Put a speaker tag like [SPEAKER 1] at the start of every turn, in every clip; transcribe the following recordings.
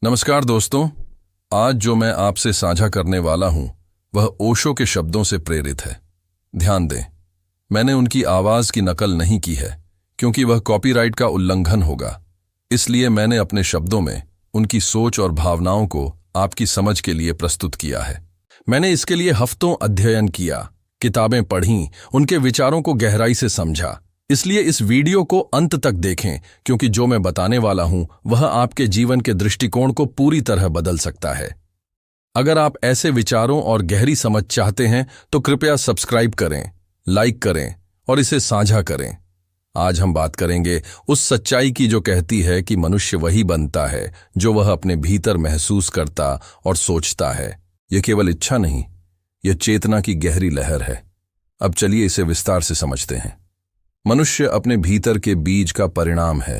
[SPEAKER 1] नमस्कार दोस्तों। आज जो मैं आपसे साझा करने वाला हूं वह ओशो के शब्दों से प्रेरित है। ध्यान दें, मैंने उनकी आवाज की नकल नहीं की है क्योंकि वह कॉपीराइट का उल्लंघन होगा। इसलिए मैंने अपने शब्दों में उनकी सोच और भावनाओं को आपकी समझ के लिए प्रस्तुत किया है। मैंने इसके लिए हफ्तों अध्ययन किया, किताबें पढ़ीं, उनके विचारों को गहराई से समझा। इसलिए इस वीडियो को अंत तक देखें क्योंकि जो मैं बताने वाला हूं वह आपके जीवन के दृष्टिकोण को पूरी तरह बदल सकता है। अगर आप ऐसे विचारों और गहरी समझ चाहते हैं तो कृपया सब्सक्राइब करें, लाइक करें और इसे साझा करें। आज हम बात करेंगे उस सच्चाई की जो कहती है कि मनुष्य वही बनता है जो वह अपने भीतर महसूस करता और सोचता है। यह केवल इच्छा नहीं, यह चेतना की गहरी लहर है। अब चलिए इसे विस्तार से समझते हैं। मनुष्य अपने भीतर के बीज का परिणाम है।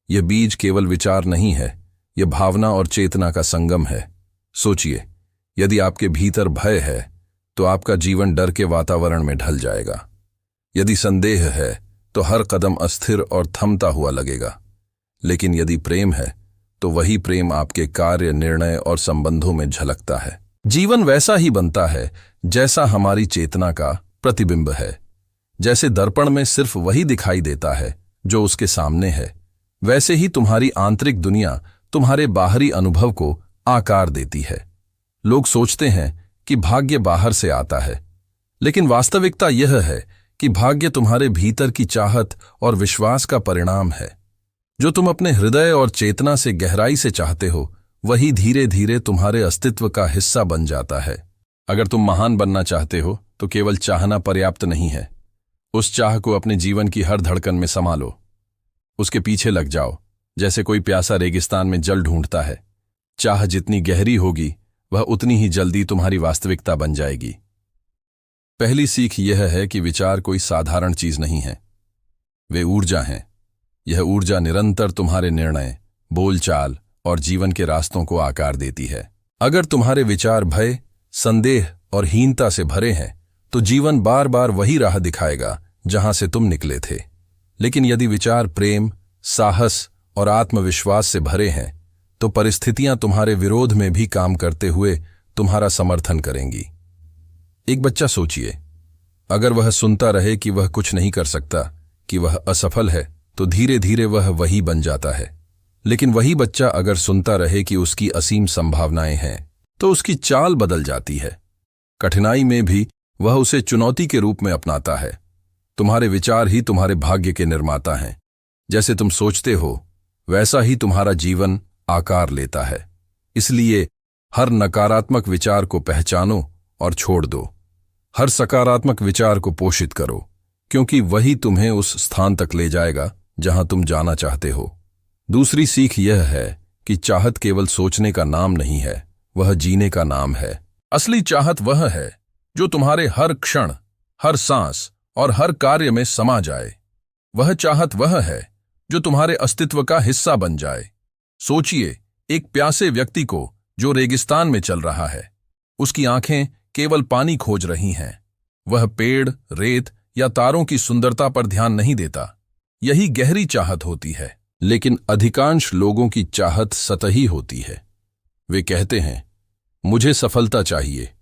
[SPEAKER 1] यह बीज केवल विचार नहीं है, यह भावना और चेतना का संगम है। सोचिए, यदि आपके भीतर भय है तो आपका जीवन डर के वातावरण में ढल जाएगा। यदि संदेह है तो हर कदम अस्थिर और थमता हुआ लगेगा। लेकिन यदि प्रेम है तो वही प्रेम आपके कार्य, निर्णय और संबंधों में झलकता है। जीवन वैसा ही बनता है जैसा हमारी चेतना का प्रतिबिंब है। जैसे दर्पण में सिर्फ वही दिखाई देता है जो उसके सामने है, वैसे ही तुम्हारी आंतरिक दुनिया तुम्हारे बाहरी अनुभव को आकार देती है। लोग सोचते हैं कि भाग्य बाहर से आता है, लेकिन वास्तविकता यह है कि भाग्य तुम्हारे भीतर की चाहत और विश्वास का परिणाम है। जो तुम अपने हृदय और चेतना से गहराई से चाहते हो वही धीरे धीरे तुम्हारे अस्तित्व का हिस्सा बन जाता है। अगर तुम महान बनना चाहते हो तो केवल चाहना पर्याप्त नहीं है। उस चाह को अपने जीवन की हर धड़कन में समा लो। उसके पीछे लग जाओ जैसे कोई प्यासा रेगिस्तान में जल ढूंढता है। चाह जितनी गहरी होगी वह उतनी ही जल्दी तुम्हारी वास्तविकता बन जाएगी। पहली सीख यह है कि विचार कोई साधारण चीज नहीं है, वे ऊर्जा हैं। यह ऊर्जा निरंतर तुम्हारे निर्णय, बोलचाल और जीवन के रास्तों को आकार देती है। अगर तुम्हारे विचार भय, संदेह और हीनता से भरे हैं तो जीवन बार बार वही राह दिखाएगा जहां से तुम निकले थे। लेकिन यदि विचार प्रेम, साहस और आत्मविश्वास से भरे हैं तो परिस्थितियां तुम्हारे विरोध में भी काम करते हुए तुम्हारा समर्थन करेंगी। एक बच्चा सोचिए, अगर वह सुनता रहे कि वह कुछ नहीं कर सकता, कि वह असफल है, तो धीरे धीरे वह वही बन जाता है। लेकिन वही बच्चा अगर सुनता रहे कि उसकी असीम संभावनाएं हैं तो उसकी चाल बदल जाती है। कठिनाई में भी वह उसे चुनौती के रूप में अपनाता है। तुम्हारे विचार ही तुम्हारे भाग्य के निर्माता हैं। जैसे तुम सोचते हो वैसा ही तुम्हारा जीवन आकार लेता है। इसलिए हर नकारात्मक विचार को पहचानो और छोड़ दो। हर सकारात्मक विचार को पोषित करो, क्योंकि वही तुम्हें उस स्थान तक ले जाएगा जहां तुम जाना चाहते हो। दूसरी सीख यह है कि चाहत केवल सोचने का नाम नहीं है, वह जीने का नाम है। असली चाहत वह है जो तुम्हारे हर क्षण, हर सांस और हर कार्य में समा जाए। वह चाहत वह है जो तुम्हारे अस्तित्व का हिस्सा बन जाए। सोचिए एक प्यासे व्यक्ति को जो रेगिस्तान में चल रहा है। उसकी आंखें केवल पानी खोज रही हैं। वह पेड़, रेत या तारों की सुंदरता पर ध्यान नहीं देता। यही गहरी चाहत होती है। लेकिन अधिकांश लोगों की चाहत सतही होती है। वे कहते हैं, मुझे सफलता चाहिए,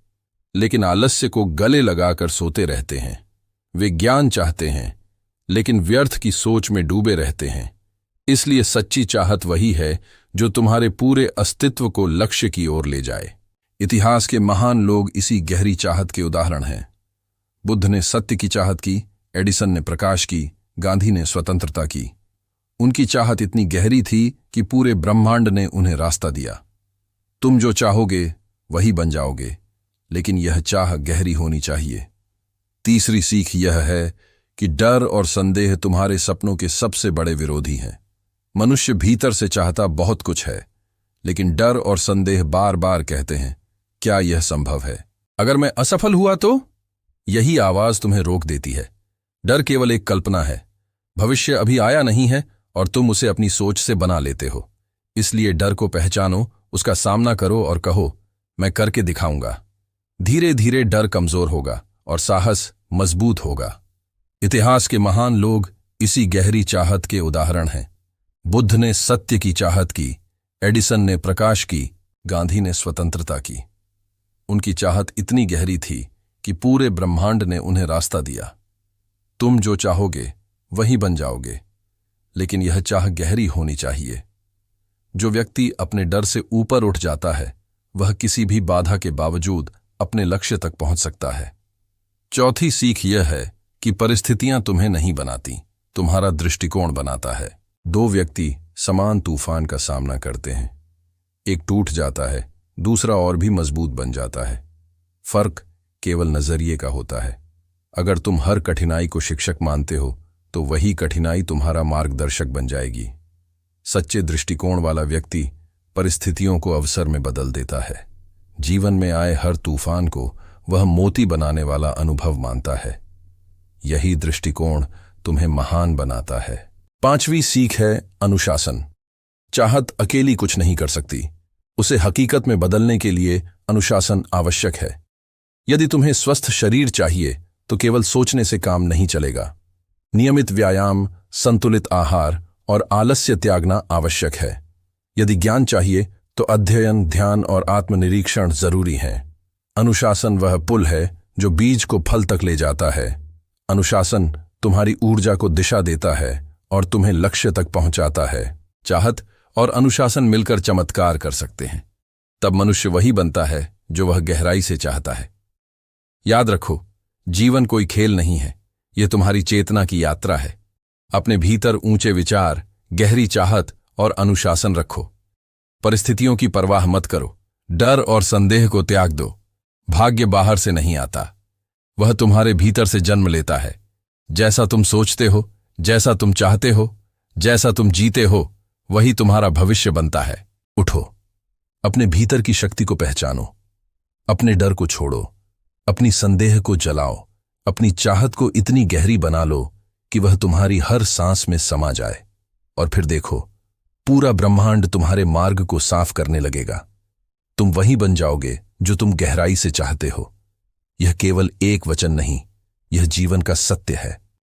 [SPEAKER 1] लेकिन आलस्य को गले लगाकर सोते रहते हैं। वे ज्ञान चाहते हैं, लेकिन व्यर्थ की सोच में डूबे रहते हैं। इसलिए सच्ची चाहत वही है जो तुम्हारे पूरे अस्तित्व को लक्ष्य की ओर ले जाए। इतिहास के महान लोग इसी गहरी चाहत के उदाहरण हैं। बुद्ध ने सत्य की चाहत की, एडिसन ने प्रकाश की, गांधी ने स्वतंत्रता की। उनकी चाहत इतनी गहरी थी कि पूरे ब्रह्मांड ने उन्हें रास्ता दिया। तुम जो चाहोगे वही बन जाओगे, लेकिन यह चाह गहरी होनी चाहिए। तीसरी सीख यह है कि डर और संदेह तुम्हारे सपनों के सबसे बड़े विरोधी हैं। मनुष्य भीतर से चाहता बहुत कुछ है, लेकिन डर और संदेह बार बार कहते हैं, क्या यह संभव है? अगर मैं असफल हुआ तो? यही आवाज तुम्हें रोक देती है। डर केवल एक कल्पना है। भविष्य अभी आया नहीं है और तुम उसे अपनी सोच से बना लेते हो। इसलिए डर को पहचानो, उसका सामना करो और कहो, मैं करके दिखाऊंगा। धीरे धीरे डर कमजोर होगा और साहस मजबूत होगा। इतिहास के महान लोग इसी गहरी चाहत के उदाहरण हैं। बुद्ध ने सत्य की चाहत की, एडिसन ने प्रकाश की, गांधी ने स्वतंत्रता की। उनकी चाहत इतनी गहरी थी कि पूरे ब्रह्मांड ने उन्हें रास्ता दिया। तुम जो चाहोगे वही बन जाओगे, लेकिन यह चाह गहरी होनी चाहिए। जो व्यक्ति अपने डर से ऊपर उठ जाता है वह किसी भी बाधा के बावजूद अपने लक्ष्य तक पहुंच सकता है। चौथी सीख यह है कि परिस्थितियां तुम्हें नहीं बनाती, तुम्हारा दृष्टिकोण बनाता है। दो व्यक्ति समान तूफान का सामना करते हैं, एक टूट जाता है, दूसरा और भी मजबूत बन जाता है। फर्क केवल नजरिए का होता है। अगर तुम हर कठिनाई को शिक्षक मानते हो तो वही कठिनाई तुम्हारा मार्गदर्शक बन जाएगी। सच्चे दृष्टिकोण वाला व्यक्ति परिस्थितियों को अवसर में बदल देता है। जीवन में आए हर तूफान को वह मोती बनाने वाला अनुभव मानता है। यही दृष्टिकोण तुम्हें महान बनाता है। पांचवी सीख है अनुशासन। चाहत अकेली कुछ नहीं कर सकती, उसे हकीकत में बदलने के लिए अनुशासन आवश्यक है। यदि तुम्हें स्वस्थ शरीर चाहिए तो केवल सोचने से काम नहीं चलेगा। नियमित व्यायाम, संतुलित आहार और आलस्य त्यागना आवश्यक है। यदि ज्ञान चाहिए तो अध्ययन, ध्यान और आत्मनिरीक्षण जरूरी हैं। अनुशासन वह पुल है जो बीज को फल तक ले जाता है। अनुशासन तुम्हारी ऊर्जा को दिशा देता है और तुम्हें लक्ष्य तक पहुंचाता है। चाहत और अनुशासन मिलकर चमत्कार कर सकते हैं। तब मनुष्य वही बनता है जो वह गहराई से चाहता है। याद रखो, जीवन कोई खेल नहीं है, यह तुम्हारी चेतना की यात्रा है। अपने भीतर ऊंचे विचार, गहरी चाहत और अनुशासन रखो। परिस्थितियों की परवाह मत करो, डर और संदेह को त्याग दो। भाग्य बाहर से नहीं आता, वह तुम्हारे भीतर से जन्म लेता है। जैसा तुम सोचते हो, जैसा तुम चाहते हो, जैसा तुम जीते हो, वही तुम्हारा भविष्य बनता है। उठो, अपने भीतर की शक्ति को पहचानो, अपने डर को छोड़ो, अपनी संदेह को जलाओ, अपनी चाहत को इतनी गहरी बना लो कि वह तुम्हारी हर सांस में समा जाए। और फिर देखो, पूरा ब्रह्मांड तुम्हारे मार्ग को साफ करने लगेगा। तुम वही बन जाओगे जो तुम गहराई से चाहते हो। यह केवल एक वचन नहीं, यह जीवन का सत्य है।